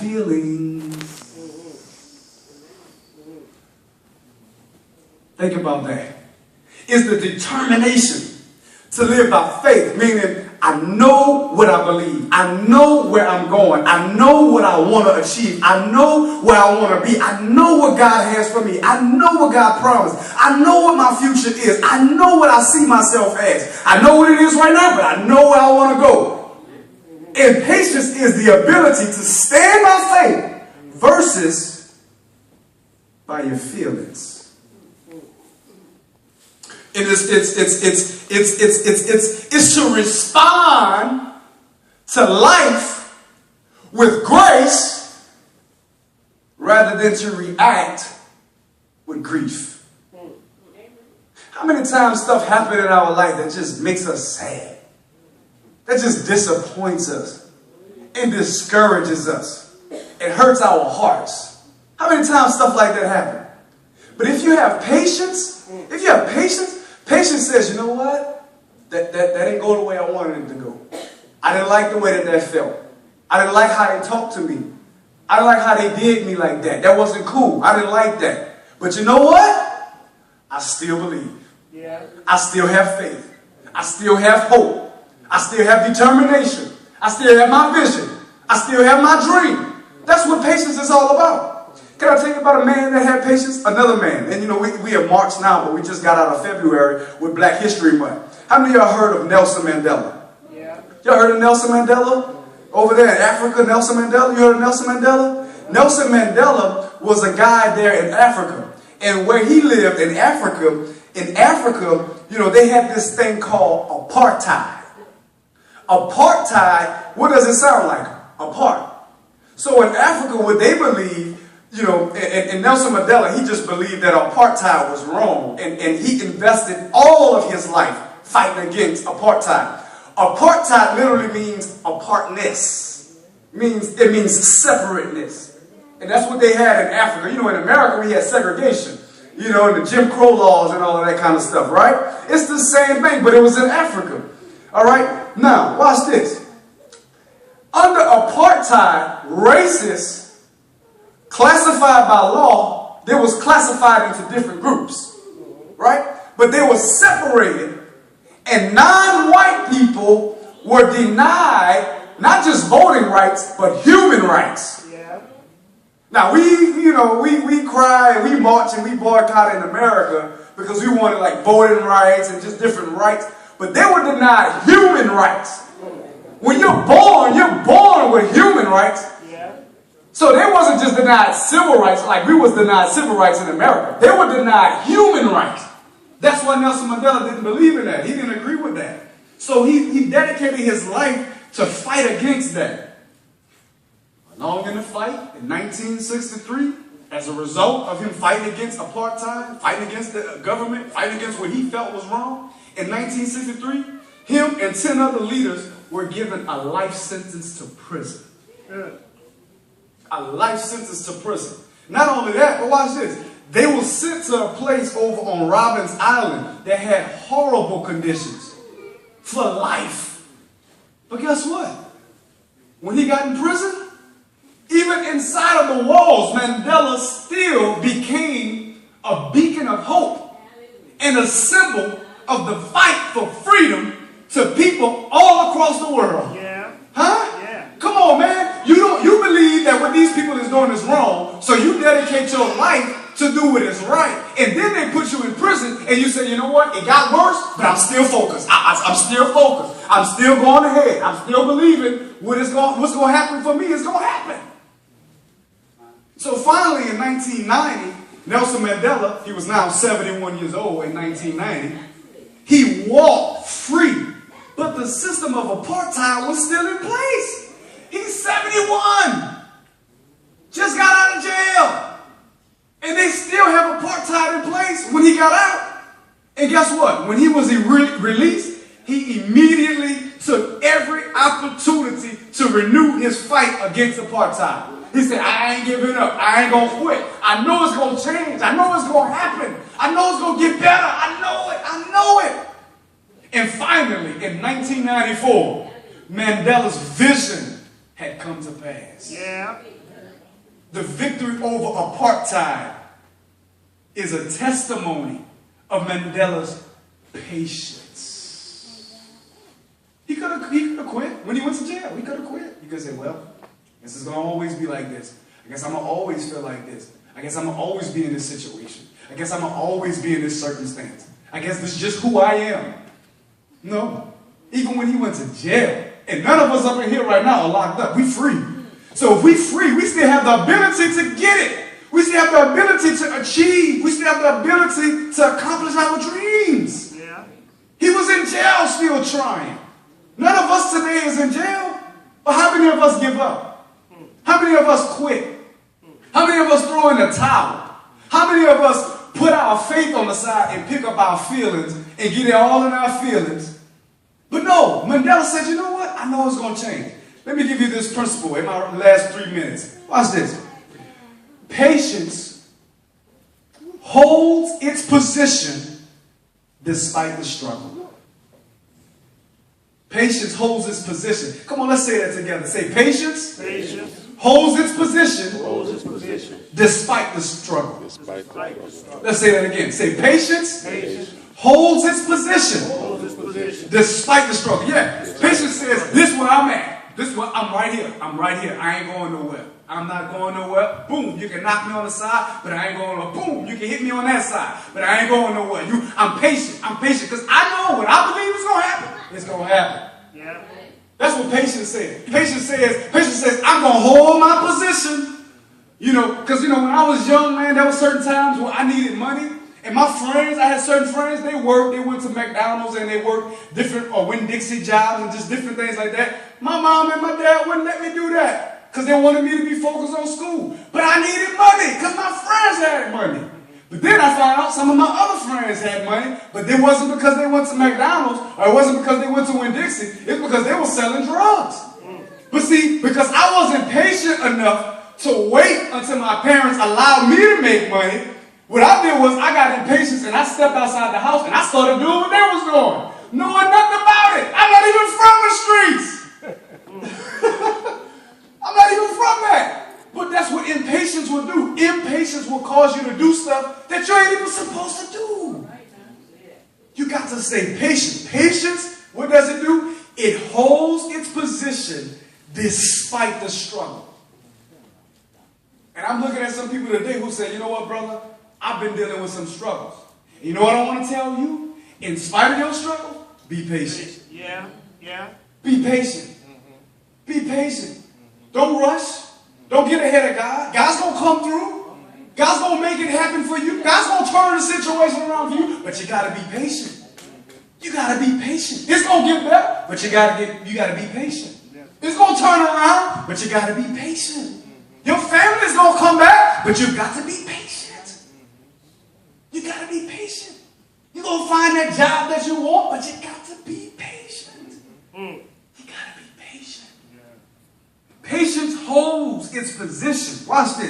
feelings. Think about that. It's the determination to live by faith, meaning I know what I believe. I know where I'm going. I know what I want to achieve. I know where I want to be. I know what God has for me. I know what God promised. I know what my future is. I know what I see myself as. I know what it is right now, but I know where I want to go. And patience is the ability to stand by faith versus by your feelings. It's to respond to life with grace rather than to react with grief. How many times stuff happens in our life that just makes us sad? That just disappoints us and discourages us. It hurts our hearts. How many times stuff like that happens? But if you have patience, patience says, you know what? That didn't go the way I wanted it to go. I didn't like the way that felt. I didn't like how they talked to me. I didn't like how they did me like that. That wasn't cool. I didn't like that. But you know what? I still believe. Yeah. I still have faith. I still have hope. I still have determination. I still have my vision. I still have my dream. That's what patience is all about. Can I tell you about a man that had patience? Another man. And you know, we are March now, but we just got out of February with Black History Month. How many of y'all heard of Nelson Mandela? Yeah. Y'all heard of Nelson Mandela? Over there in Africa, Nelson Mandela. You heard of Nelson Mandela? Nelson Mandela was a guy there in Africa. And where he lived in Africa, you know, they had this thing called apartheid. Apartheid, what does it sound like? Apart. So in Africa, what they believe, you know, and Nelson Mandela, he just believed that apartheid was wrong. And he invested all of his life fighting against apartheid. Apartheid literally means apartness. It means separateness. And that's what they had in Africa. You know, in America, we had segregation. You know, and the Jim Crow laws and all of that kind of stuff, right? It's the same thing, but it was in Africa. All right? Now, watch this. Under apartheid, racists classified by law, they was classified into different groups, right? But they were separated, and non-white people were denied not just voting rights, but human rights. Yeah. Now, we cry, and we march, and we boycott in America because we wanted like voting rights and just different rights, but they were denied human rights. When you're born with human rights. So they wasn't just denied civil rights like we was denied civil rights in America. They were denied human rights. That's why Nelson Mandela didn't believe in that. He didn't agree with that. So he dedicated his life to fight against that. Along in the fight in 1963, as a result of him fighting against apartheid, fighting against the government, fighting against what he felt was wrong, in 1963, him and 10 other leaders were given a life sentence to prison. Yeah. A life sentence to prison. Not only that, but watch this. They were sent to a place over on Robbins Island that had horrible conditions for life. But guess what? When he got in prison, even inside of the walls, Mandela still became a beacon of hope and a symbol of the fight for freedom to people all across the world. Yeah. Huh? Yeah. Come on, man. You believe that what these people is doing is wrong, so you dedicate your life to do what is right. And then they put you in prison, and you say, you know what? It got worse, but I'm still focused. I'm still focused. I'm still going ahead. I'm still believing what's going to happen for me is going to happen. So finally, in 1990, Nelson Mandela, he was now 71 years old in 1990, he walked free. But the system of apartheid was still in place. He's 71. Just got out of jail. And they still have apartheid in place when he got out. And guess what? When he was released, he immediately took every opportunity to renew his fight against apartheid. He said, I ain't giving up. I ain't going to quit. I know it's going to change. I know it's going to happen. I know it's going to get better. I know it. I know it. And finally, in 1994, Mandela's vision had come to pass. Yeah. the victory over apartheid is a testimony of Mandela's patience. He could have quit when he went to jail. He could have quit. He could have said, well, this is going to always be like this. I guess I'm going to always feel like this. I guess I'm going to always be in this situation. I guess I'm going to always be in this circumstance. I guess this is just who I am. No. Even when he went to jail, and none of us up in here right now are locked up. We free. So if we free, we still have the ability to get it. We still have the ability to achieve. We still have the ability to accomplish our dreams. Yeah. He was in jail still trying. None of us today is in jail. But how many of us give up? How many of us quit? How many of us throw in the towel? How many of us put our faith on the side and pick up our feelings and get it all in our feelings? But no, Mandela said, you know what? I know it's going to change. Let me give you this principle in my last 3 minutes. Watch this. Patience holds its position despite the struggle. Patience holds its position. Come on, let's say that together. Say, patience, holds its position, despite the struggle. Let's say that again. Say, patience, holds its position, despite the struggle. Yeah, patience says, this is where I'm at. This is where I'm right here. I'm right here. I ain't going nowhere. I'm not going nowhere. Boom, you can knock me on the side, but I ain't going nowhere. Boom, you can hit me on that side, but I ain't going nowhere. I'm patient. I'm patient because I know what I believe is going to happen. It's going to happen. Yeah. That's what patience says. Patience says, I'm going to hold my position. Because, when I was young, man, there were certain times where I needed money. And my friends, I had certain friends, they went to McDonald's and they worked different or Winn-Dixie jobs and just different things like that. My mom and my dad wouldn't let me do that because they wanted me to be focused on school. But I needed money because my friends had money. But then I found out some of my other friends had money, but it wasn't because they went to McDonald's or it wasn't because they went to Winn-Dixie. It's because they were selling drugs. But see, because I wasn't patient enough to wait until my parents allowed me to make money, what I did was I got impatient and I stepped outside the house and I started doing what they was doing, knowing nothing about it. I'm not even from the streets. I'm not even from that. But that's what impatience will do. Impatience will cause you to do stuff that you ain't even supposed to do. You got to stay patient. Patience, what does it do? It holds its position despite the struggle. And I'm looking at some people today who say, you know what, brother? I've been dealing with some struggles. And you know what I want to tell you? In spite of your struggle, be patient. Yeah. Be patient. Be patient. Don't rush. Don't get ahead of God. God's going to come through. God's going to make it happen for you. God's going to turn the situation around for you. But you got to be patient. You got to be patient. It's going to get better, but you got to be patient. It's going to turn around, but you got to be patient. Your family's going to come back, but you've got to be patient. You got to be patient. You're going to find that job that you want, but you got to be patient. You got to be patient. Patience holds its position. Watch this.